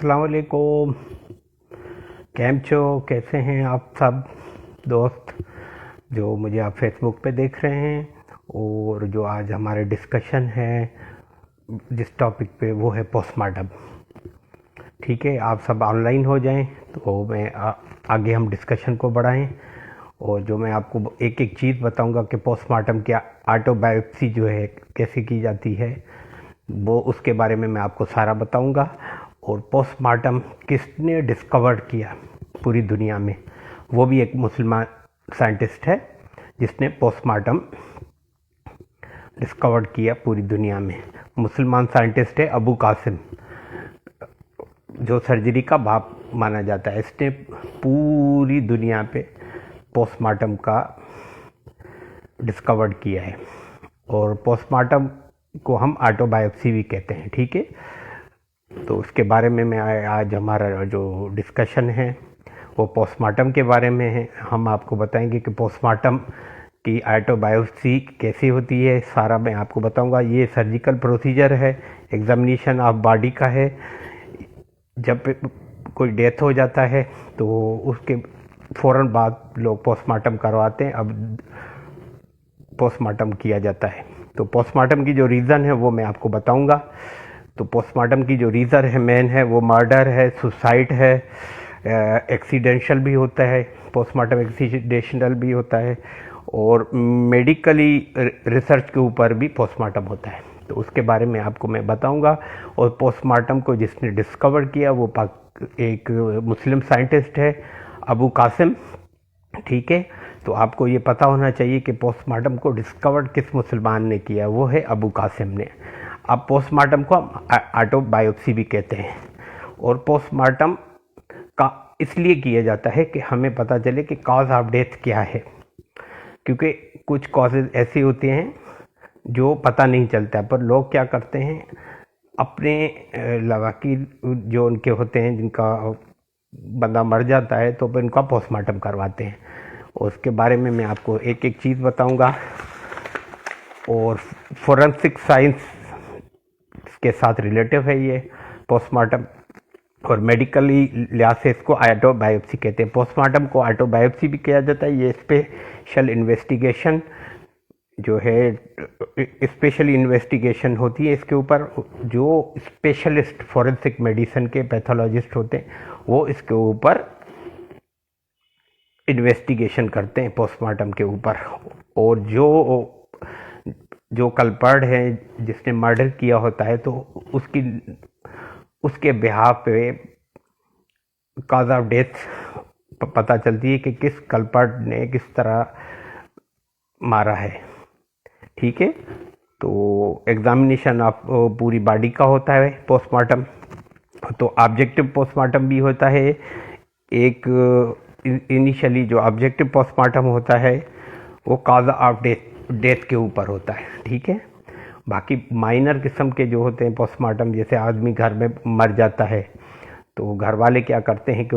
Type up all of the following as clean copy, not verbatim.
अस्सलाम वालेकुम। कैम छो, कैसे हैं आप सब दोस्त जो मुझे आप फेसबुक पे देख रहे हैं। और जो आज हमारे डिस्कशन है जिस टॉपिक पे वो है पोस्टमार्टम। ठीक है, आप सब ऑनलाइन हो जाएं तो मैं आगे हम डिस्कशन को बढ़ाएं। और जो मैं आपको एक एक चीज़ बताऊंगा कि पोस्टमार्टम की ऑटोबायोप्सी जो है कैसे की जाती है, वो उसके बारे में मैं आपको सारा बताऊंगा। और पोस्टमार्टम किसने डिस्कवर किया पूरी दुनिया में, वो भी एक मुसलमान साइंटिस्ट है जिसने पोस्टमार्टम डिस्कवर किया पूरी दुनिया में। मुसलमान साइंटिस्ट है अबू कासिम, जो सर्जरी का बाप माना जाता है। इसने पूरी दुनिया पे पोस्टमार्टम का डिस्कवर किया है। और पोस्टमार्टम को हम ऑटोबायोप्सी भी कहते हैं। ठीक है, तो उसके बारे में मैं आज हमारा जो डिस्कशन है वो पोस्टमार्टम के बारे में है। हम आपको बताएंगे कि पोस्टमार्टम की ऑटोबायोप्सी कैसे होती है, सारा मैं आपको बताऊंगा। ये सर्जिकल प्रोसीजर है, एग्जामिनेशन ऑफ बॉडी का है। जब कोई डेथ हो जाता है तो उसके फ़ौरन बाद लोग पोस्टमार्टम करवाते हैं। अब पोस्टमार्टम किया जाता है। तो पोस्टमार्टम की जो रीज़न है वो मैं आपको बताऊंगा। तो पोस्टमार्टम की जो रीज़न है मेन है वो मर्डर है, सुसाइड है, एक्सीडेंशियल भी होता है, पोस्टमार्टम एक्सीडेंशियल भी होता है, और मेडिकली रिसर्च के ऊपर भी पोस्टमार्टम होता है। तो उसके बारे में आपको मैं बताऊंगा। और पोस्टमार्टम को जिसने डिस्कवर किया वो एक मुस्लिम साइंटिस्ट है अबू कासिम। ठीक है, तो आपको ये पता होना चाहिए कि पोस्टमार्टम को डिस्कवर किस मुसलमान ने किया, वो है अबू कासिम ने। अब पोस्टमार्टम को हम ऑटोबायोप्सी भी कहते हैं। और पोस्टमार्टम का इसलिए किया जाता है कि हमें पता चले कि कॉज ऑफ डेथ क्या है, क्योंकि कुछ कॉजेज ऐसे होते हैं जो पता नहीं चलता। पर लोग क्या करते हैं, अपने लवाकिल जो उनके होते हैं, जिनका बंदा मर जाता है तो फिर उनका पोस्टमार्टम करवाते हैं। और उसके बारे में मैं आपको एक एक चीज़ बताऊंगा। और फोरेंसिक साइंस के साथ रिलेटिव है ये पोस्टमार्टम, और मेडिकली लिहाज से इसको ऑटोबायोप्सी कहते हैं। पोस्टमार्टम को ऑटोबायोप्सी भी किया जाता है। ये स्पेशल इन्वेस्टिगेशन जो है, स्पेशल इन्वेस्टिगेशन होती है इसके ऊपर। जो स्पेशलिस्ट फोरेंसिक मेडिसिन के पैथोलॉजिस्ट होते हैं वो इसके ऊपर इन्वेस्टिगेशन करते हैं पोस्टमार्टम के ऊपर। और जो कल्पर्ड है, जिसने मर्डर किया होता है, तो उसके बिहाफ पे कॉज ऑफ डेथ पता चलती है कि किस कल्पर्ड ने किस तरह मारा है। ठीक है, तो एग्जामिनेशन ऑफ पूरी बॉडी का होता है पोस्टमार्टम। तो ऑब्जेक्टिव पोस्टमार्टम भी होता है। एक इनिशियली जो ऑब्जेक्टिव पोस्टमार्टम होता है वो कॉज ऑफ डेथ के ऊपर होता है। ठीक है, बाकी माइनर किस्म के जो होते हैं पोस्टमार्टम, जैसे आदमी घर में मर जाता है तो घर वाले क्या करते हैं कि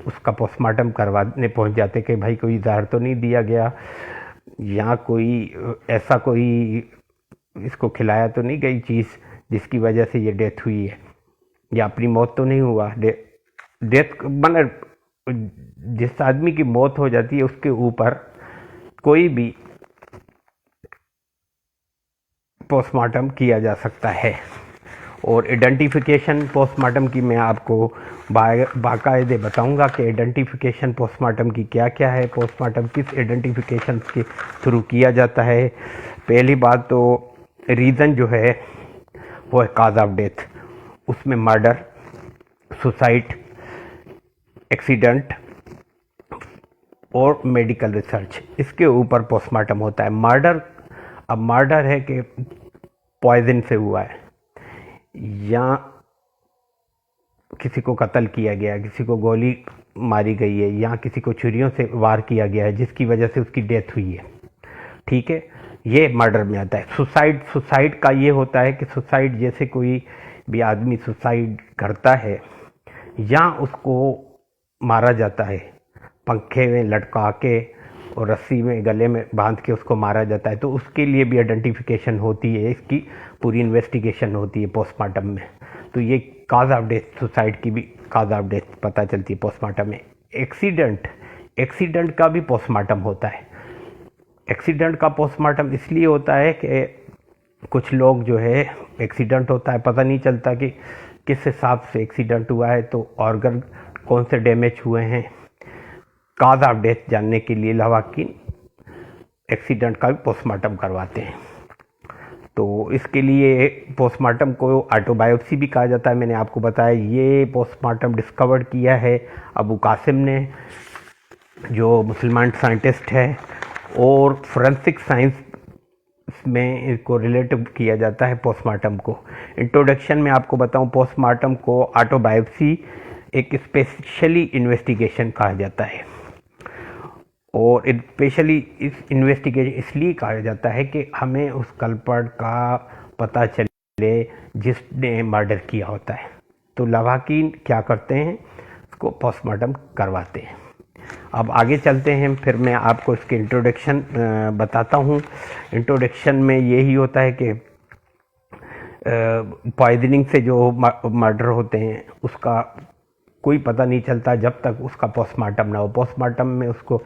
उसका पोस्टमार्टम करवाने पहुंच जाते हैं कि भाई कोई जहर तो नहीं दिया गया, या कोई इसको खिलाया तो नहीं गई चीज़ जिसकी वजह से ये डेथ हुई है, या अपनी मौत तो नहीं हुआ। डेथ मतलब जिस आदमी की मौत हो जाती है उसके ऊपर कोई भी पोस्टमार्टम किया जा सकता है। और आइडेंटिफिकेशन पोस्टमार्टम की मैं आपको बाकायदे बताऊंगा कि आइडेंटिफिकेशन पोस्टमार्टम की क्या क्या है, पोस्टमार्टम किस आइडेंटिफिकेशन के थ्रू किया जाता है। पहली बात तो रीज़न जो है वो है कॉज ऑफ डेथ। उसमें मर्डर, सुसाइड, एक्सीडेंट और मेडिकल रिसर्च, इसके ऊपर पोस्टमार्टम होता है। अब मर्डर है कि पॉइजन से हुआ है, या किसी को कत्ल किया गया, किसी को गोली मारी गई है, या किसी को छुरियों से वार किया गया है जिसकी वजह से उसकी डेथ हुई है। ठीक है, ये मर्डर में आता है। सुसाइड का ये होता है कि सुसाइड जैसे कोई भी आदमी सुसाइड करता है या उसको मारा जाता है, पंखे में लटका के और रस्सी में गले में बांध के उसको मारा जाता है, तो उसके लिए भी आइडेंटिफिकेशन होती है। इसकी पूरी इन्वेस्टिगेशन होती है पोस्टमार्टम में। तो ये काज ऑफ डेथ, सुसाइड की भी काज ऑफ डेथ पता चलती है पोस्टमार्टम में। एक्सीडेंट का भी पोस्टमार्टम होता है। एक्सीडेंट का पोस्टमार्टम इसलिए होता है कि कुछ लोग जो है एक्सीडेंट होता है, पता नहीं चलता कि किस हिसाब से एक्सीडेंट हुआ है, तो ऑर्गन कौन से डैमेज हुए हैं, काज ऑफ डेथ जानने के लिए लवाकिन एक्सीडेंट का भी पोस्टमार्टम करवाते हैं। तो इसके लिए पोस्टमार्टम को ऑटोबायोप्सी भी कहा जाता है। मैंने आपको बताया ये पोस्टमार्टम डिस्कवर किया है अबू कासिम ने, जो मुसलमान साइंटिस्ट है, और फोरेंसिक साइंस में इसको रिलेटिव किया जाता है पोस्टमार्टम को। इंट्रोडक्शन में आपको बताऊं, पोस्टमार्टम को ऑटोबायोप्सी एक स्पेशली इन्वेस्टिगेशन कहा जाता है, और स्पेशली इस इन्वेस्टिगेशन इसलिए कहा जाता है कि हमें उस कल्प्रिट का पता चले जिसने मर्डर किया होता है। तो लवाकिन क्या करते हैं, उसको पोस्टमार्टम करवाते हैं। अब आगे चलते हैं, फिर मैं आपको इसके इंट्रोडक्शन बताता हूँ। इंट्रोडक्शन में यही होता है कि पॉइजनिंग से जो मर्डर होते हैं उसका कोई पता नहीं चलता जब तक उसका पोस्टमार्टम ना हो। पोस्टमार्टम में उसको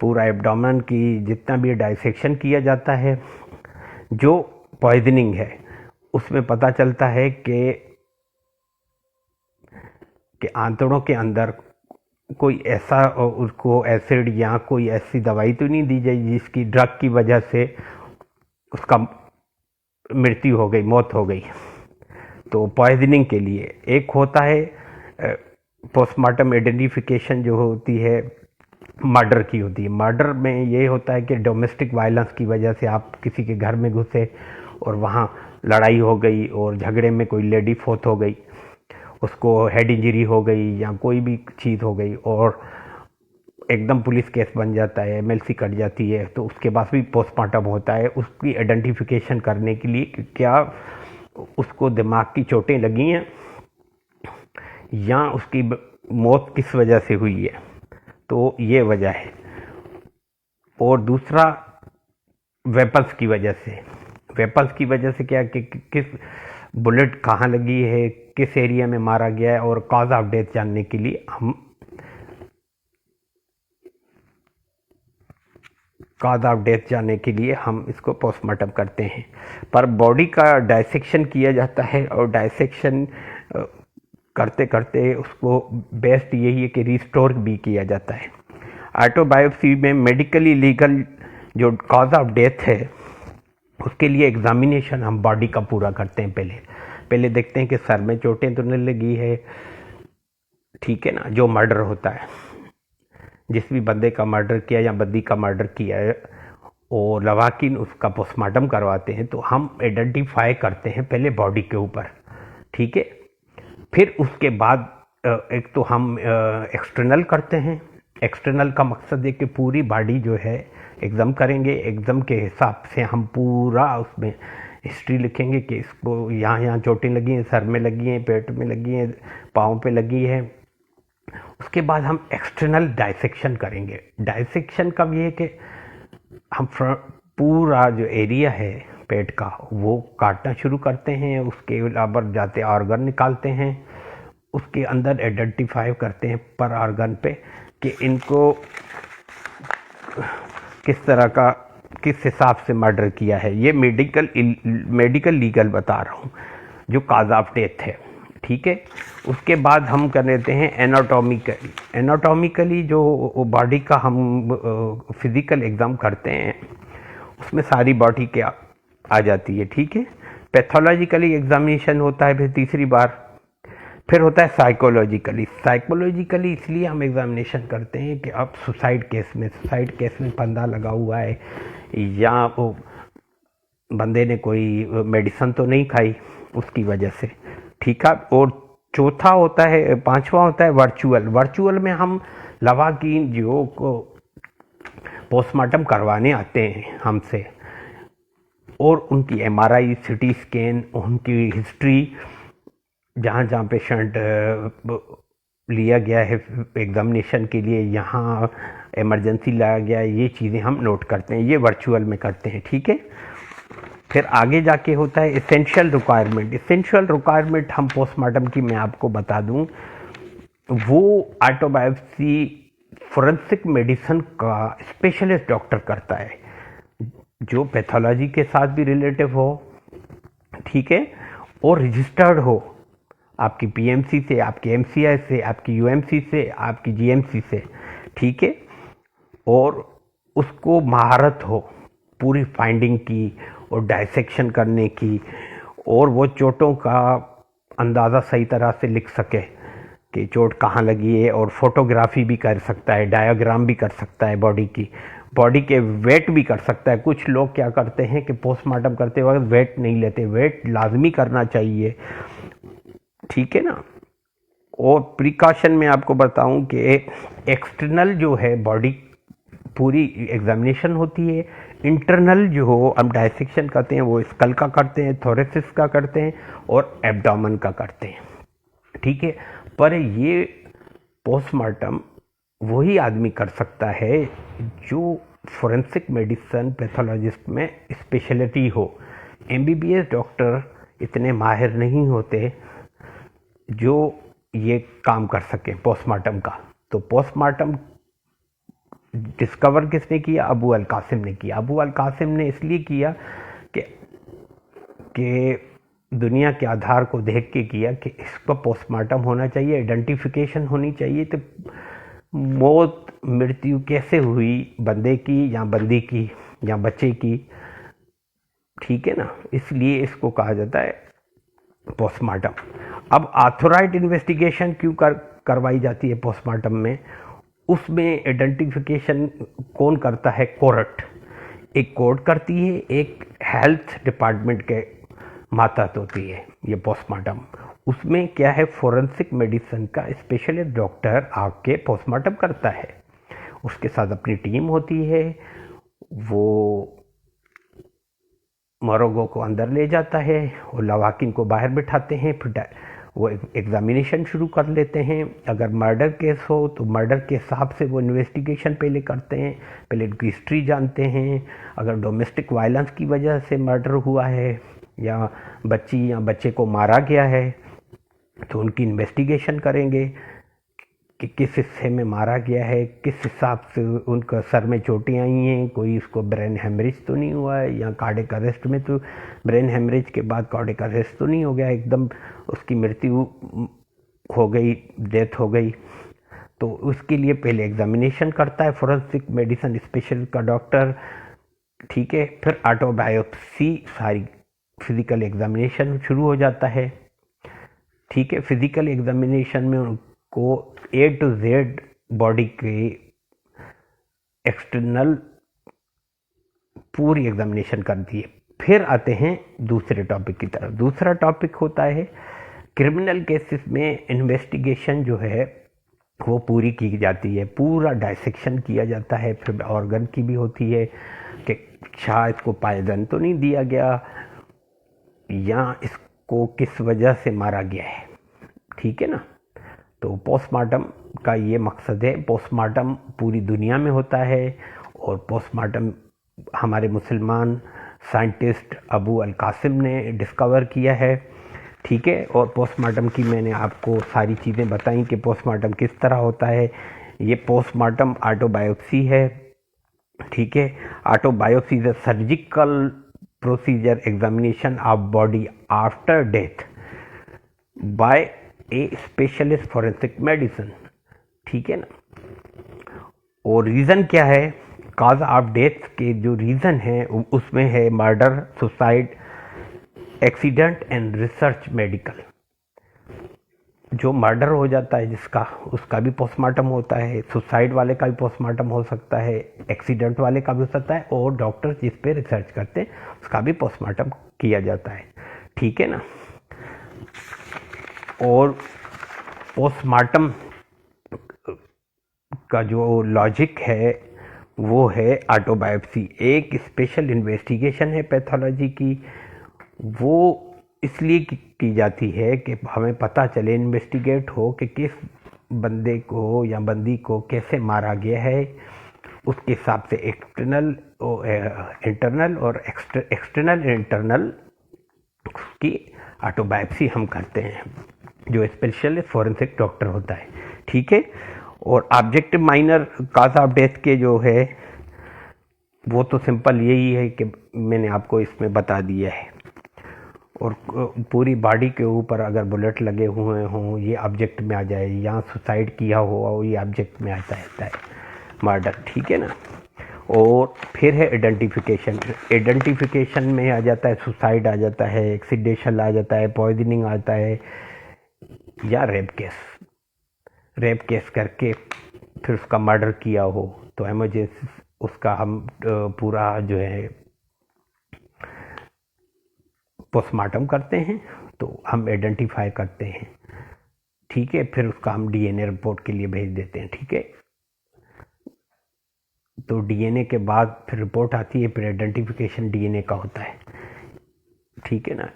पूरा एब्डोमेन की जितना भी डाइसेक्शन किया जाता है। जो पॉइजनिंग है उसमें पता चलता है कि आंतड़ों के अंदर कोई ऐसा उसको एसिड या कोई ऐसी दवाई तो नहीं दी जाए जिसकी ड्रग की वजह से उसका मृत्यु हो गई, मौत हो गई। तो पॉइजनिंग के लिए एक होता है पोस्टमार्टम आइडेंटिफिकेशन जो होती है मर्डर की होती है। मर्डर में ये होता है कि डोमेस्टिक वायलेंस की वजह से आप किसी के घर में घुसे और वहाँ लड़ाई हो गई और झगड़े में कोई लेडी फौत हो गई, उसको हेड इंजरी हो गई या कोई भी चीज़ हो गई और एकदम पुलिस केस बन जाता है, एमएलसी कट जाती है, तो उसके बाद भी पोस्टमार्टम होता है उसकी आइडेंटिफिकेशन करने के लिए कि क्या उसको दिमाग की चोटें लगी हैं या उसकी मौत किस वजह से हुई है। तो ये वजह है। और दूसरा वेपन्स की वजह से। वेपन्स की वजह से क्या कि किस बुलेट कहाँ लगी है, किस एरिया में मारा गया है, और कॉज ऑफ डेथ जानने के लिए हम कॉज ऑफ डेथ जानने के लिए हम इसको पोस्टमार्टम करते हैं। पर बॉडी का डाइसेक्शन किया जाता है और डाइसेक्शन करते करते उसको बेस्ट यही है कि रिस्टोर भी किया जाता है। ऑटोबायोप्सी में मेडिकली लीगल जो कॉज ऑफ डेथ है उसके लिए एग्जामिनेशन हम बॉडी का पूरा करते हैं। पहले देखते हैं कि सर में चोटें तो नहीं लगी है, ठीक है ना। जो मर्डर होता है, जिस भी बंदे का मर्डर किया या बंदी का मर्डर किया है और लवाकिन उसका पोस्टमार्टम करवाते हैं तो हम आइडेंटिफाई करते हैं पहले बॉडी के ऊपर, ठीक है। फिर उसके बाद एक तो हम एक्सटर्नल करते हैं। एक्सटर्नल का मकसद है कि पूरी बॉडी जो है एग्जाम करेंगे। एग्जाम के हिसाब से हम पूरा उसमें हिस्ट्री लिखेंगे कि इसको यहाँ चोटें लगी हैं, सर में लगी हैं, पेट में लगी हैं, पाँव पे लगी है। उसके बाद हम एक्सटर्नल डाइसेक्शन करेंगे। डाइसेक्शन का ये है कि हम पूरा जो एरिया है पेट का वो काटना शुरू करते हैं, उसके अलावा जाते ऑर्गन निकालते हैं, उसके अंदर आइडेंटिफाई करते हैं पर ऑर्गन पे कि इनको किस तरह का किस हिसाब से मर्डर किया है। ये मेडिकल लीगल बता रहा हूँ जो कॉज ऑफ डेथ है, ठीक है। उसके बाद हम कर लेते हैं एनाटॉमिकली जो बॉडी का हम फिजिकल एग्जाम करते हैं उसमें सारी बॉडी के आ जाती है, ठीक है। पैथोलॉजिकली एग्जामिनेशन होता है फिर तीसरी बार। फिर होता है साइकोलॉजिकली इसलिए हम एग्जामिनेशन करते हैं कि अब सुसाइड केस में फंदा लगा हुआ है या वो बंदे ने कोई मेडिसिन तो नहीं खाई उसकी वजह से, ठीक है। और पांचवा होता है वर्चुअल में हम लवाकिन जो को पोस्टमार्टम करवाने आते हैं हमसे और उनकी एमआरआई, सिटी स्कैन, उनकी हिस्ट्री, जहाँ पेशेंट लिया गया है एग्जामिनेशन के लिए, यहाँ इमरजेंसी लाया गया है, ये चीज़ें हम नोट करते हैं। ये वर्चुअल में करते हैं, ठीक है। फिर आगे जाके होता है एसेंशियल रिक्वायरमेंट। एसेंशियल रिक्वायरमेंट हम पोस्टमार्टम की मैं आपको बता दूं, वो ऑटोबायोप्सी फोरेंसिक मेडिसिन का स्पेशलिस्ट डॉक्टर करता है, जो पैथोलॉजी के साथ भी रिलेटिव हो, ठीक है, और रजिस्टर्ड हो आपकी पीएमसी से, आपकी एमसीआई से, आपकी यूएमसी से, आपकी जीएमसी से, ठीक है, और उसको महारत हो पूरी फाइंडिंग की और डायसेक्शन करने की, और वो चोटों का अंदाज़ा सही तरह से लिख सके कि चोट कहाँ लगी है, और फोटोग्राफी भी कर सकता है, डायग्राम भी कर सकता है बॉडी के वेट भी कर सकता है। कुछ लोग क्या करते हैं कि पोस्टमार्टम करते वक्त वेट नहीं लेते, वेट लाजमी करना चाहिए, ठीक है ना। और प्रिकॉशन में आपको बताऊं कि एक्सटर्नल जो है बॉडी पूरी एग्जामिनेशन होती है, इंटरनल जो हम डायसेक्शन करते हैं वो स्कल का करते हैं, थोरेसिस का करते हैं और एब्डोमेन का करते हैं, ठीक है। पर ये पोस्टमार्टम वही आदमी कर सकता है जो फोरेंसिक मेडिसिन पैथोलॉजिस्ट में स्पेशलिटी हो। एमबीबीएस डॉक्टर इतने माहिर नहीं होते जो ये काम कर सके पोस्टमार्टम का। तो पोस्टमार्टम डिस्कवर किसने किया? अबू अल कासिम ने किया। अबू अल कासिम ने इसलिए किया कि दुनिया के आधार को देख के किया कि इसका पोस्टमार्टम होना चाहिए, आइडेंटिफिकेशन होनी चाहिए, तो मौत मृत्यु कैसे हुई बंदे की या बंदी की या बच्चे की, ठीक है ना, इसलिए इसको कहा जाता है पोस्टमार्टम। अब ऑथोराइज्ड इन्वेस्टिगेशन क्यों करवाई जाती है पोस्टमार्टम में? उसमें आइडेंटिफिकेशन कौन करता है? कोर्ट, एक कोर्ट करती है, एक हेल्थ डिपार्टमेंट के मातहत होती है ये पोस्टमार्टम। उसमें क्या है, फोरेंसिक मेडिसिन का स्पेशलिस्ट डॉक्टर आके पोस्टमार्टम करता है, उसके साथ अपनी टीम होती है, वो मरोगो को अंदर ले जाता है और लवाकिन को बाहर बिठाते हैं, फिर वो एग्जामिनेशन शुरू कर लेते हैं। अगर मर्डर केस हो तो मर्डर के हिसाब से वो इन्वेस्टिगेशन पहले करते हैं, पहले उनकी हिस्ट्री जानते हैं। अगर डोमेस्टिक वायलेंस की वजह से मर्डर हुआ है या बच्ची या बच्चे को मारा गया है तो उनकी इन्वेस्टिगेशन करेंगे कि किस हिस्से में मारा गया है, किस हिसाब से उनका सर में चोटें आई हैं, कोई उसको ब्रेन हेमरेज तो नहीं हुआ है, या कार्डियक अरेस्ट में तो ब्रेन हेमरेज के बाद कार्डियक अरेस्ट तो नहीं हो गया, एकदम उसकी मृत्यु हो गई, डेथ हो गई। तो उसके लिए पहले एग्जामिनेशन करता है फोरेंसिक मेडिसिन स्पेशलिस्ट का डॉक्टर, ठीक है। फिर ऑटोबायोप्सी, सारी फिजिकल एग्जामिनेशन शुरू हो जाता है, ठीक है। फिजिकल एग्जामिनेशन में उनको A to Z बॉडी के एक्सटर्नल पूरी एग्जामिनेशन करती है। फिर आते हैं दूसरे टॉपिक की तरफ। दूसरा टॉपिक होता है क्रिमिनल केसेस में इन्वेस्टिगेशन जो है वो पूरी की जाती है, पूरा डायसेक्शन किया जाता है। फिर ऑर्गन की भी होती है कि शायद को पायदन तो नहीं दिया गया या इसको किस वजह से मारा गया है, ठीक है ना। तो पोस्टमार्टम का ये मकसद है। पोस्टमार्टम पूरी दुनिया में होता है और पोस्टमार्टम हमारे मुसलमान साइंटिस्ट अबू अल कासिम ने डिस्कवर किया है, ठीक है। और पोस्टमार्टम की मैंने आपको सारी चीज़ें बताई कि पोस्टमार्टम किस तरह होता है। ये पोस्टमार्टम ऑटोबायोप्सी है, ठीक है। Autobiopsy is a surgical procedure examination of body after death by a specialist forensic medicine, ठीक है ना। और रीज़न क्या है? काज ऑफ डेथ के जो रीज़न है उसमें है murder, suicide, accident and research medical. जो मर्डर हो जाता है जिसका, उसका भी पोस्टमार्टम होता है, सुसाइड वाले का भी पोस्टमार्टम हो सकता है, एक्सीडेंट वाले का भी हो सकता है, और डॉक्टर जिस पे रिसर्च करते हैं उसका भी पोस्टमार्टम किया जाता है, ठीक है ना। और पोस्टमार्टम का जो लॉजिक है वो है ऑटोबायोप्सी एक स्पेशल इन्वेस्टिगेशन है पैथोलॉजी की। वो इसलिए की जाती है कि हमें पता चले, इन्वेस्टिगेट हो कि किस बंदे को या बंदी को कैसे मारा गया है। उसके हिसाब से एक्सटर्नल इंटरनल और एक्सटर्नल इंटरनल की ऑटोबायोप्सी हम करते हैं, जो स्पेशलिस्ट फॉरेंसिक डॉक्टर होता है, ठीक है। और objective minor cause of death के जो है वो तो सिंपल यही है कि मैंने आपको इसमें बता दिया है। और पूरी बॉडी के ऊपर अगर बुलेट लगे हुए हों ये ऑब्जेक्ट में आ जाए, या सुसाइड किया हुआ ये ऑब्जेक्ट में आता है मर्डर, ठीक है ना। और फिर है आइडेंटिफिकेशन। आइडेंटिफिकेशन में आ जाता है सुसाइड, आ जाता है एक्सीडेशन, आ जाता है पॉइजनिंग, आता है या रेप केस करके फिर उसका मर्डर किया हो तो इमरजेंसी उसका हम पूरा जो है पोस्टमार्टम करते हैं, तो हम आइडेंटिफाई करते हैं, ठीक है। फिर उसका हम डीएनए रिपोर्ट के लिए भेज देते हैं, ठीक है। तो डीएनए के बाद फिर रिपोर्ट आती है, फिर आइडेंटिफिकेशन डीएनए का होता है, ठीक है ना।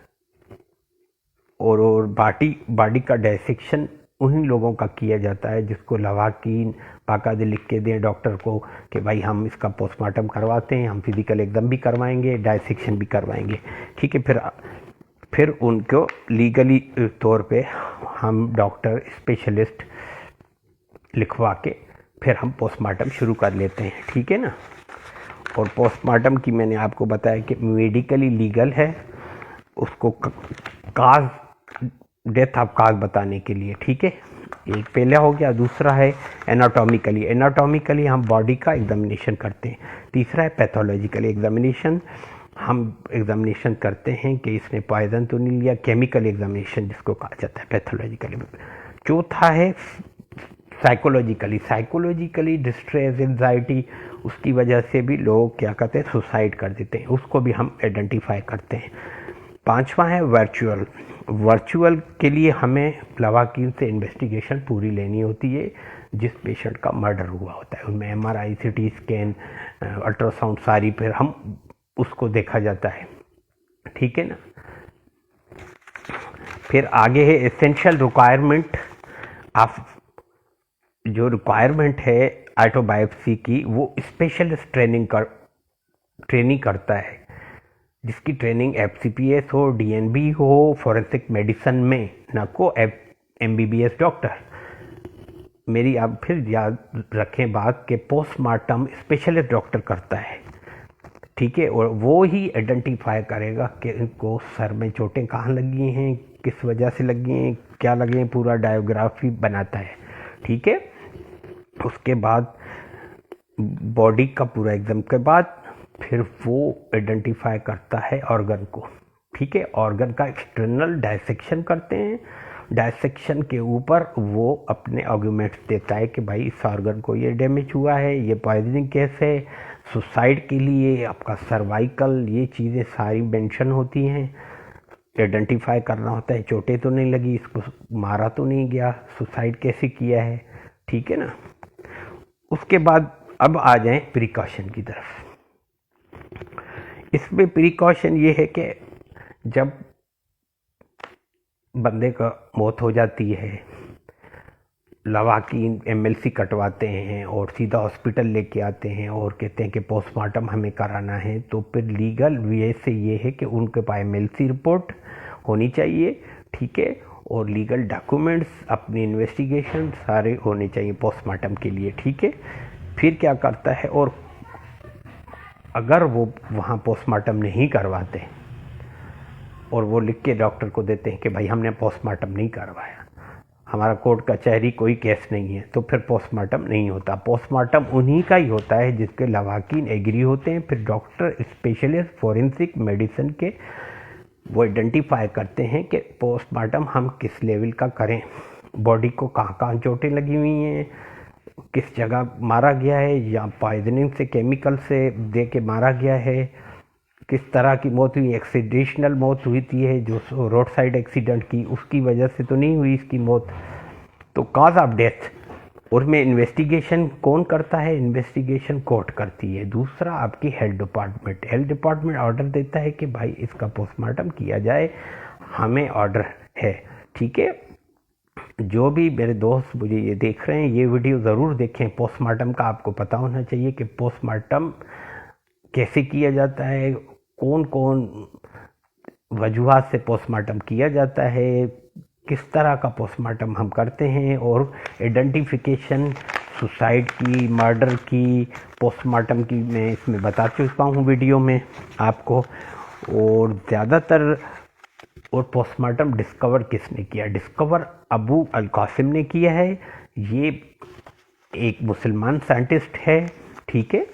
और बॉडी का डायसेक्शन उन्हीं लोगों का किया जाता है जिसको लवाकीन बाकायदे लिख के दें डॉक्टर को कि भाई हम इसका पोस्टमार्टम करवाते हैं, हम फिजिकल एकदम भी करवाएंगे, डायसेक्शन भी करवाएंगे, ठीक है। फिर उनको लीगली तौर पे हम डॉक्टर स्पेशलिस्ट लिखवा के फिर हम पोस्टमार्टम शुरू कर लेते हैं, ठीक है ना। और पोस्टमार्टम की मैंने आपको बताया कि मेडिकली लीगल है उसको काज डेथ ऑफ काज बताने के लिए, ठीक है। एक पहला हो गया, दूसरा है एनाटॉमिकली हम बॉडी का एग्जामिनेशन करते हैं, तीसरा है पैथोलॉजिकल एग्जामिनेशन, हम एग्जामिनेशन करते हैं कि इसने पॉइजन तो नहीं लिया, केमिकल एग्जामिनेशन जिसको कहा जाता है पैथोलॉजिकली। चौथा है साइकोलॉजिकली डिस्ट्रेस, एंजाइटी, उसकी वजह से भी लोग क्या करते हैं सुसाइड कर देते हैं, उसको भी हम आइडेंटिफाई करते हैं। पांचवा है वर्चुअल के लिए हमें लवाकीन से इन्वेस्टिगेशन पूरी लेनी होती है जिस पेशेंट का मर्डर हुआ होता है, उनमें एमआरआई, सीटी स्कैन, अल्ट्रासाउंड सारी फिर हम उसको देखा जाता है, ठीक है ना। फिर आगे है एसेंशियल रिक्वायरमेंट ऑफ, जो रिक्वायरमेंट है ऑटोबायोप्सी की वो स्पेशलिस्ट ट्रेनिंग करता है, जिसकी ट्रेनिंग एफसीपीएस हो, डीएनबी हो, फॉरेंसिक मेडिसिन में, ना को एमबीबीएस डॉक्टर। मेरी आप फिर याद रखें बात कि पोस्टमार्टम स्पेशलिस्ट डॉक्टर करता है, ठीक है। और वो ही आइडेंटिफाई करेगा कि इनको सर में चोटें कहाँ लगी हैं, किस वजह से लगी हैं, क्या लगे हैं, पूरा डायोग्राफी बनाता है, ठीक है। उसके बाद बॉडी का पूरा एग्जाम के बाद फिर वो आइडेंटिफाई करता है ऑर्गन को, ठीक है। ऑर्गन का एक्सटर्नल डायसेक्शन करते हैं, डायसेक्शन के ऊपर वो अपने आर्गूमेंट्स देता है कि भाई इस ऑर्गन को ये डैमेज हुआ है, ये पॉइजनिंग केस है, सुसाइड के लिए आपका सर्वाइकल, ये चीज़ें सारी मेंशन होती हैं। आइडेंटिफाई करना होता है चोटें तो नहीं लगी, इसको मारा तो नहीं गया, सुसाइड कैसे किया है, ठीक है ना। उसके बाद अब आ जाएं प्रिकॉशन की तरफ। इसमें प्रिकॉशन ये है कि जब बंदे का मौत हो जाती है, लवाकीन एमएलसी कटवाते हैं और सीधा हॉस्पिटल लेके आते हैं और कहते हैं कि पोस्टमार्टम हमें कराना है, तो फिर लीगल वे से ये है कि उनके पास एमएलसी रिपोर्ट होनी चाहिए, ठीक है। और लीगल डॉक्यूमेंट्स, अपनी इन्वेस्टिगेशन सारे होने चाहिए पोस्टमार्टम के लिए, ठीक है। फिर क्या करता है, और अगर वो वहाँ पोस्टमार्टम नहीं करवाते और वो लिख के डॉक्टर को देते हैं कि भाई हमने पोस्टमार्टम नहीं करवाया, हमारा कोर्ट कचहरी कोई केस नहीं है, तो फिर पोस्टमार्टम नहीं होता। पोस्टमार्टम उन्हीं का ही होता है जिसके लवाकीन एग्री होते हैं। फिर डॉक्टर स्पेशलिस्ट फॉरेंसिक मेडिसिन के वो आइडेंटिफाई करते हैं कि पोस्टमार्टम हम किस लेवल का करें, बॉडी को कहाँ कहाँ चोटें लगी हुई हैं, किस जगह मारा गया है, या पॉइजनिंग से, केमिकल से दे के मारा गया है, किस तरह की मौत हुई, एक्सीडेंशनल मौत हुई थी है जो रोड साइड एक्सीडेंट की उसकी वजह से तो नहीं हुई इसकी मौत। तो कॉज ऑफ डेथ, और में इन्वेस्टिगेशन कौन करता है, इन्वेस्टिगेशन कोर्ट करती है। दूसरा आपकी हेल्थ डिपार्टमेंट ऑर्डर देता है कि भाई इसका पोस्टमार्टम किया जाए, हमें ऑर्डर है, ठीक है। जो भी मेरे दोस्त मुझे ये देख रहे हैं ये वीडियो ज़रूर देखें। पोस्टमार्टम का आपको पता होना चाहिए कि पोस्टमार्टम कैसे किया जाता है, कौन कौन वजूहात से पोस्टमार्टम किया जाता है, किस तरह का पोस्टमार्टम हम करते हैं, और आइडेंटिफिकेशन सुसाइड की, मर्डर की, पोस्टमार्टम की मैं इसमें बता चुका हूँ वीडियो में आपको। और ज़्यादातर और पोस्टमार्टम डिस्कवर किसने किया? डिस्कवर अबू अल कासिम ने किया है। ये एक मुसलमान साइंटिस्ट है, ठीक है।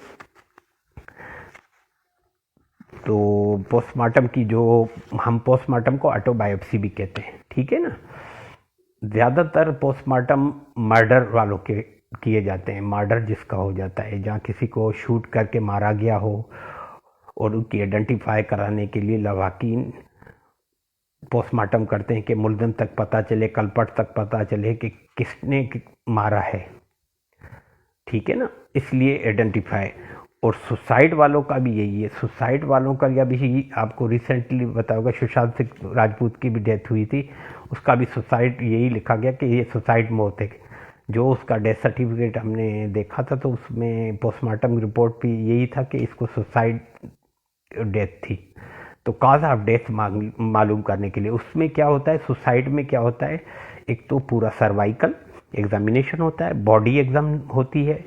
तो पोस्टमार्टम की जो हम पोस्टमार्टम को ऑटोबायोप्सी भी कहते हैं, ठीक है ना। ज़्यादातर पोस्टमार्टम मर्डर वालों के किए जाते हैं। मर्डर जिसका हो जाता है, जहाँ किसी को शूट करके मारा गया हो और उनकी आइडेंटिफाई कराने के लिए लवाकिन पोस्टमार्टम करते हैं कि मुल्ज़िम तक पता चले, कल्पट तक पता चले कि किसने मारा है, ठीक है ना, इसलिए आइडेंटिफाई। और सुसाइड वालों का भी यही है। सुसाइड वालों का या भी आपको रिसेंटली बताया होगा, सुशांत सिंह राजपूत की भी डेथ हुई थी, उसका भी सुसाइड यही लिखा गया कि ये सुसाइड मौत है। जो उसका डेथ सर्टिफिकेट हमने देखा था तो उसमें पोस्टमार्टम रिपोर्ट भी यही था कि इसको सुसाइड डेथ थी। तो काज ऑफ डेथ मालूम करने के लिए उसमें क्या होता है, सुसाइड में क्या होता है, एक तो पूरा सर्वाइकल एग्जामिनेशन होता है, बॉडी एग्जाम होती है,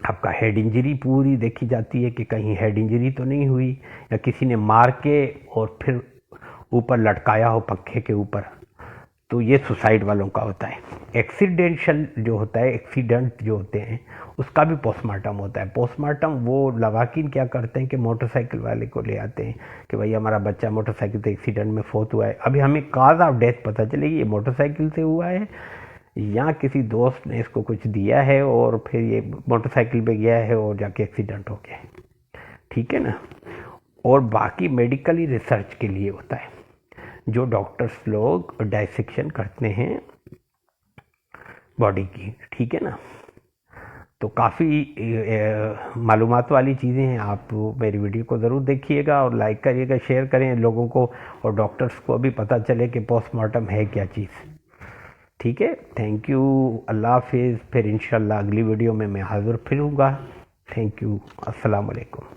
आपका हेड इंजरी पूरी देखी जाती है कि कहीं हेड इंजरी तो नहीं हुई, या किसी ने मार के और फिर ऊपर लटकाया हो पंखे के ऊपर। तो ये सुसाइड वालों का होता है। एक्सीडेंशियल जो होता है, एक्सीडेंट जो होते हैं, उसका भी पोस्टमार्टम होता है। पोस्टमार्टम वो लवाकिन क्या करते हैं कि मोटरसाइकिल वाले को ले आते हैं कि भाई हमारा बच्चा मोटरसाइकिल से एक्सीडेंट में फौत हुआ है। अभी हमें काज ऑफ डेथ पता चलेगी ये मोटरसाइकिल से हुआ है या किसी दोस्त ने इसको कुछ दिया है और फिर ये मोटरसाइकिल पे गया है और जाके एक्सीडेंट हो गया है, ठीक है ना। और बाकी मेडिकली रिसर्च के लिए होता है, जो डॉक्टर्स लोग डाइसेक्शन करते हैं बॉडी की, ठीक है ना। तो काफ़ी मालूमात वाली चीज़ें हैं। आप मेरी वीडियो को ज़रूर देखिएगा और लाइक करिएगा, शेयर करें लोगों को, और डॉक्टर्स को भी पता चले कि पोस्टमार्टम है क्या चीज़, ठीक है। थैंक यू, अल्लाह हाफिज़। फिर इंशाल्लाह अगली वीडियो में मैं हाज़िर फिर हूँगा। थैंक यू, अस्सलाम वालेकुम।